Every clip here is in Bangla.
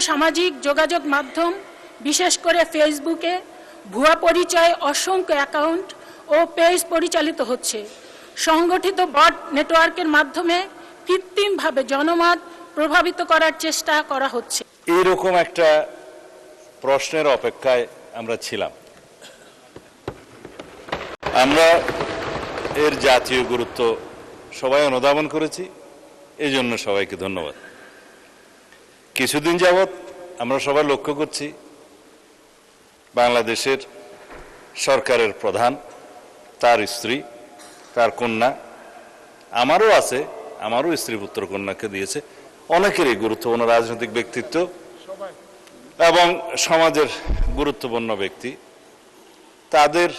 সামাজিক যোগাযোগ মাধ্যম বিশেষ করে ফেসবুকে ভুয়া পরিচয়ে অসংখ্য অ্যাকাউন্ট ও পেজ পরিচালিত হচ্ছে। সংগঠিত বট নেটওয়ার্কের মাধ্যমে কৃত্রিমভাবে জনমত প্রভাবিত করার চেষ্টা করা হচ্ছে। এইরকম একটা প্রশ্নের অপেক্ষায় আমরা ছিলাম। আমরা এর জাতীয় গুরুত্ব সবাই অনুধাবন করেছি, এই জন্য সবাইকে ধন্যবাদ। কিছুদিন যাবৎ আমরা সবাই লক্ষ্য করছি বাংলাদেশের সরকারের প্রধান, তার স্ত্রী, তার কন্যা, আমারও আছে, আমারও স্ত্রী পুত্র কন্যাকে দিয়েছে, অনেকেরই গুরুত্বপূর্ণ রাজনৈতিক ব্যক্তিত্ব এবং সমাজের গুরুত্বপূর্ণ ব্যক্তি তাদের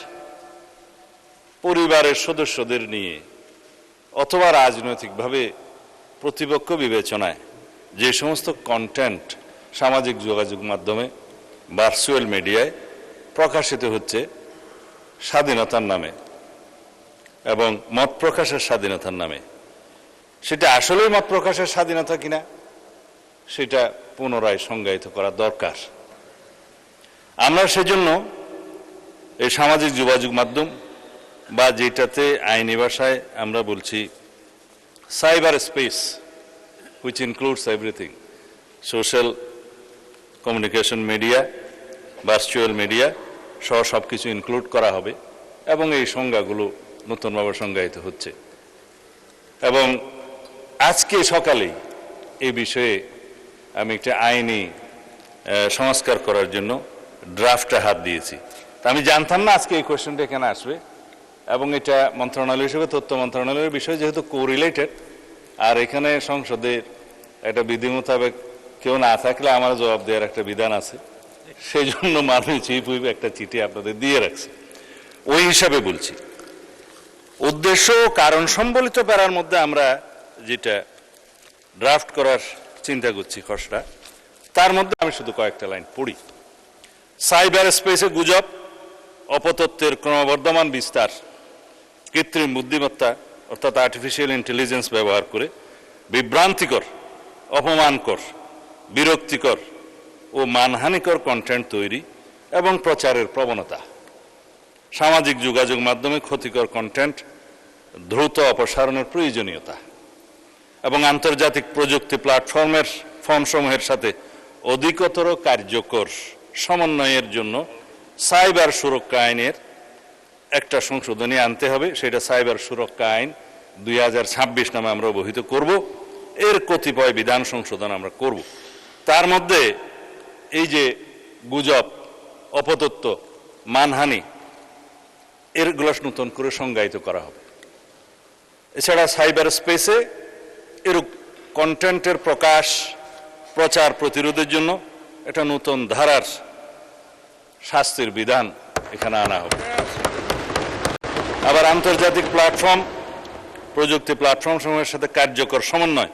পরিবারের সদস্যদের নিয়ে অথবা রাজনৈতিকভাবে প্রতিপক্ষ বিবেচনায় যে সমস্ত কন্টেন্ট সামাজিক যোগাযোগ মাধ্যমে ভার্চুয়াল মিডিয়ায় প্রকাশিত হচ্ছে স্বাধীনতার নামে এবং মত প্রকাশের স্বাধীনতার নামে, সেটা আসলেই মত প্রকাশের স্বাধীনতা কিনা সেটা পুনরায় সংজ্ঞায়িত করা দরকার। আমরা সেজন্য এই সামাজিক যোগাযোগ মাধ্যম বা যেটাতে আইনি ভাষায় আমরা বলছি cyber space, which includes everything, social communication media, virtual media সহ সব কিছু ইনক্লুড করা হবে এবং এই সংজ্ঞাগুলো নতুনভাবে সংজ্ঞায়িত হচ্ছে। এবং আজকে সকালেই এই বিষয়ে আমি একটা আইনি সংস্কার করার জন্য ড্রাফটে হাত দিয়েছি। তা আমি জানতাম না আজকে এই কোয়েশ্চেনটা এখানে আসবে, এবং এটা মন্ত্রণালয় হিসেবে তথ্য মন্ত্রণালয়ের বিষয় যেহেতু কোরিলেটেড, আর এখানে সংসদের একটা বিধি মোতাবেক কেউ না থাকলে আমার জবাব দেওয়ার একটা বিধান আছে, সেই জন্য মাননীয় চিফ হুইপ একটা চিঠি আপনাদের দিয়ে রাখছে। ওই হিসাবে বলছি, উদ্দেশ্য ও কারণ সম্বলিত প্যারার মধ্যে আমরা যেটা ড্রাফট করার চিন্তা করছি খসড়া, তার মধ্যে আমি শুধু কয়েকটা লাইন পড়ি। সাইবার স্পেসে গুজব, অপতথ্যের ক্রমবর্ধমান বিস্তার, কৃত্রিম বুদ্ধিমত্তা অর্থাৎ আর্টিফিশিয়াল ইন্টেলিজেন্স ব্যবহার করে বিভ্রান্তিকর, অপমানকর, বিরক্তিকর ও মানহানিকর কন্টেন্ট তৈরি এবং প্রচারের প্রবণতা, সামাজিক যোগাযোগ মাধ্যমে ক্ষতিকর কন্টেন্ট দ্রুত অপসারণের প্রয়োজনীয়তা এবং আন্তর্জাতিক প্রযুক্তি প্ল্যাটফর্মের ফর্মসমূহের সাথে অধিকতর কার্যকর সমন্বয়ের জন্য সাইবার সুরক্ষা আইনের একটা সংশোধনী আনতে হবে। সেটা সাইবার সুরক্ষা আইন 2026 নামে আমরা অবহিত করব। এর কতিপয় বিধান সংশোধন আমরা করব। তার মধ্যে এই যে গুজব, অপতথ্য, মানহানি, এরগুলো নতুন করে সংজ্ঞায়িত করা হবে। এছাড়া সাইবার স্পেসে এর কন্টেন্টের প্রকাশ, প্রচার প্রতিরোধের জন্য একটা নতুন ধারার শাস্তির বিধান এখানে আনা হবে। আবার আন্তর্জাতিক প্ল্যাটফর্ম, প্রযুক্তি প্ল্যাটফর্ম সমূহের সাথে কার্যকর সমন্বয়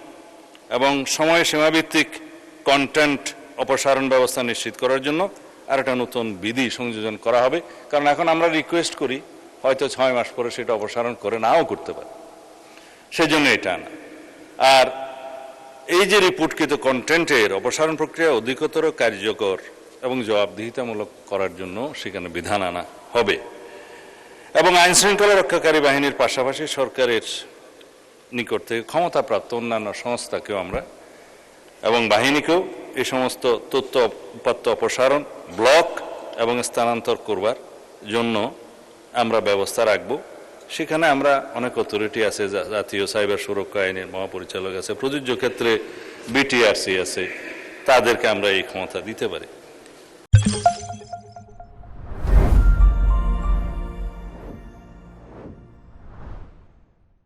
এবং সময়সীমাভিত্তিক কন্টেন্ট অপসারণ ব্যবস্থা নিশ্চিত করার জন্য আর একটা নতুন বিধি সংযোজন করা হবে। কারণ এখন আমরা রিকোয়েস্ট করি, হয়তো 6 মাস পরে সেটা অপসারণ করে নাও করতে পারে, সেজন্য এটা আনা। আর এই যে রিপোর্টকৃত কন্টেন্টের অপসারণ প্রক্রিয়া অধিকতর কার্যকর এবং জবাবদিহিতামূলক করার জন্য সেখানে বিধান আনা হবে। এবং আইন শৃঙ্খলা রক্ষাকারী বাহিনীর পাশাপাশি সরকারের নিকট থেকে ক্ষমতাপ্রাপ্ত অন্যান্য সংস্থাকেও আমরা এবং বাহিনীকেও এই সমস্ত তথ্য উপাত্ত অপসারণ, ব্লক এবং স্থানান্তর করবার জন্য আমরা ব্যবস্থা রাখব। সেখানে আমরা অনেক অথরিটি আছে, জাতীয় সাইবার সুরক্ষা আইনের মহাপরিচালক আছে, প্রযোজ্য ক্ষেত্রে বিটিআরসি আছে, তাদেরকে আমরা এই ক্ষমতা দিতে পারি।